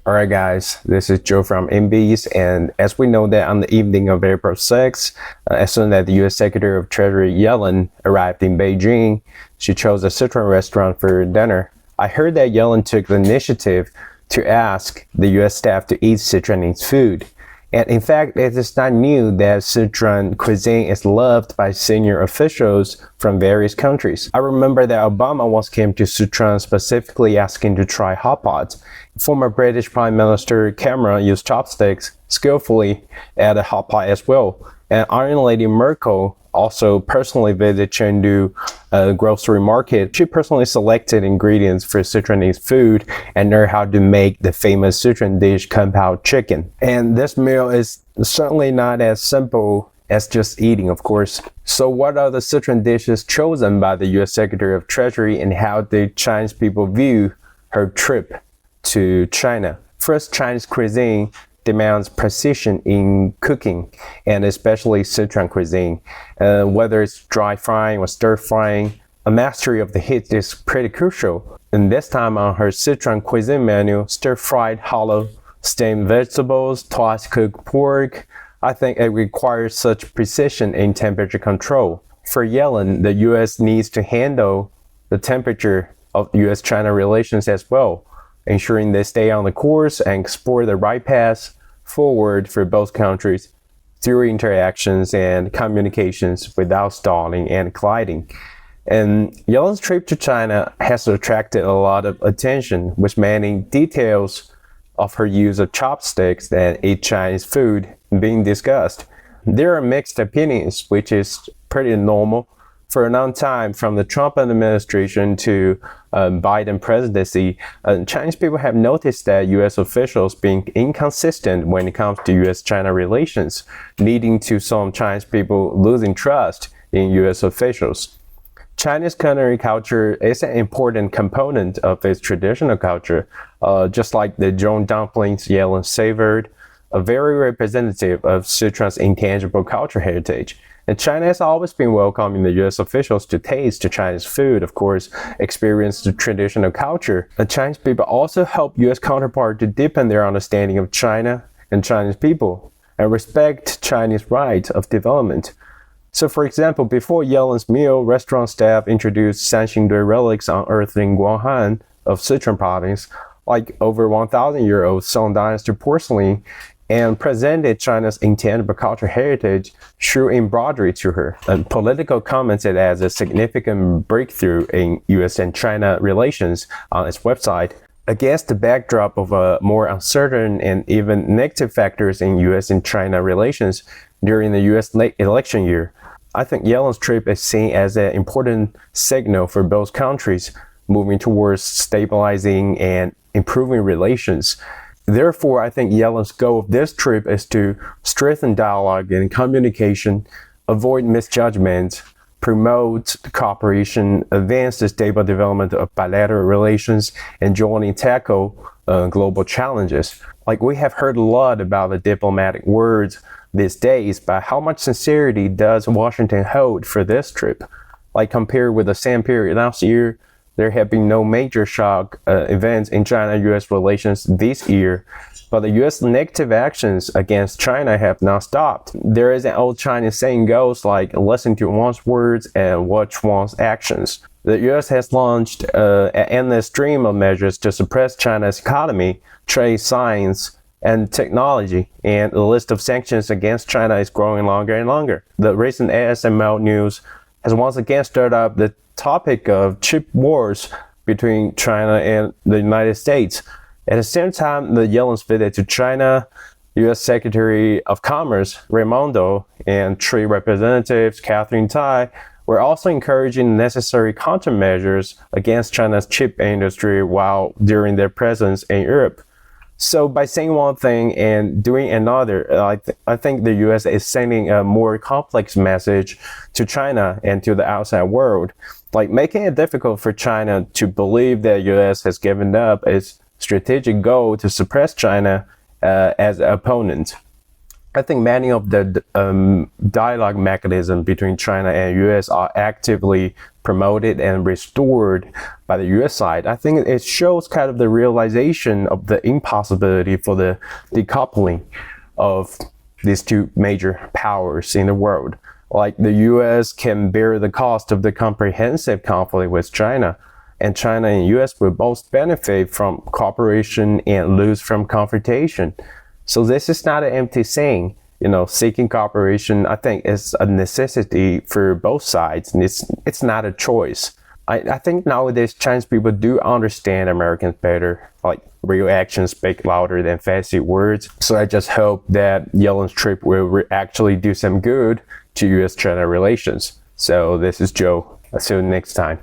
Alright guys, this is Joe from MBs, and as we know that on the evening of April 6th, as soon as the US Secretary of Treasury Yellen arrived in Beijing, she chose a Sichuan restaurant for dinner. I heard that Yellen took the initiative to ask the US staff to eat Sichuanese food. And in fact, it is not new that Sichuan cuisine is loved by senior officials from various countries. I remember that Obama once came to Sichuan specifically asking to try hot pots. Former British Prime Minister Cameron used chopsticks skillfully at a hot pot as well. And Iron Lady Merkel also personally visited Chengdu grocery market. She personally selected ingredients for Sichuanese food and learned how to make the famous Sichuan dish kung pao chicken. And this meal is certainly not as simple as just eating, of course. So what are the Sichuan dishes chosen by the US Secretary of Treasury, and how did Chinese people view her trip to China? First, Chinese cuisine demands precision in cooking, and especially Sichuan cuisine. Whether it's dry frying or stir frying, a mastery of the heat is pretty crucial. And this time on her Sichuan cuisine menu, stir-fried hollow steamed vegetables, twice-cooked pork. I think it requires such precision in temperature control. For Yellen, the US needs to handle the temperature of US-China relations as well, ensuring they stay on the course and explore the right path forward for both countries through interactions and communications without stalling and colliding. And Yellen's trip to China has attracted a lot of attention, with many details of her use of chopsticks and eat Chinese food being discussed. There are mixed opinions, which is pretty normal. For a long time, from the Trump administration to Biden presidency, Chinese people have noticed that US officials being inconsistent when it comes to US-China relations, leading to some Chinese people losing trust in US officials. Chinese culinary culture is an important component of its traditional culture, just like the Zhong dumplings Yellen savored, a very representative of Sichuan's intangible cultural heritage. And China has always been welcoming the US officials to taste the Chinese food, of course, experience the traditional culture. And Chinese people also help US counterparts to deepen their understanding of China and Chinese people, and respect Chinese right of development. So for example, before Yellen's meal, restaurant staff introduced Sanxingdui relics unearthed in Guanghan of Sichuan province, like over 1,000-year-old Song Dynasty porcelain, and presented China's intangible cultural heritage through embroidery to her. And Politico comments it as a significant breakthrough in US and China relations on its website. Against the backdrop of more uncertain and even negative factors in US and China relations during the US election year, I think Yellen's trip is seen as an important signal for both countries moving towards stabilizing and improving relations. Therefore, I think Yellen's goal of this trip is to strengthen dialogue and communication, avoid misjudgments, promote cooperation, advance the stable development of bilateral relations, and jointly tackle global challenges. Like, we have heard a lot about the diplomatic words these days, but how much sincerity does Washington hold for this trip? Like, compared with the same period last year, there have been no major shock events in China-US relations this year, but the US negative actions against China have not stopped. There is an old Chinese saying goes like, listen to one's words and watch one's actions. The US has launched an endless stream of measures to suppress China's economy, trade, science, and technology, and the list of sanctions against China is growing longer and longer. The recent ASML news has once again stirred up the topic of chip wars between China and the United States. At the same time, the Yellen's visit to China, US Secretary of Commerce Raimondo and Trade Representatives Catherine Tai were also encouraging necessary countermeasures against China's chip industry while during their presence in Europe. So by saying one thing and doing another, I think the US is sending a more complex message to China and to the outside world, like making it difficult for China to believe that US has given up its strategic goal to suppress China as an opponent. I think many of the dialogue mechanisms between China and US are actively promoted and restored by the US side, I think it shows kind of the realization of the impossibility for the decoupling of these two major powers in the world. Like the US can bear the cost of the comprehensive conflict with China, and China and US will both benefit from cooperation and lose from confrontation. So this is not an empty saying. Seeking cooperation, I think, is a necessity for both sides, and it's not a choice. I think nowadays Chinese people do understand Americans better. Like, real actions speak louder than fancy words. So I just hope that Yellen's trip will actually do some good to US-China relations. So this is Joe. I'll see you next time.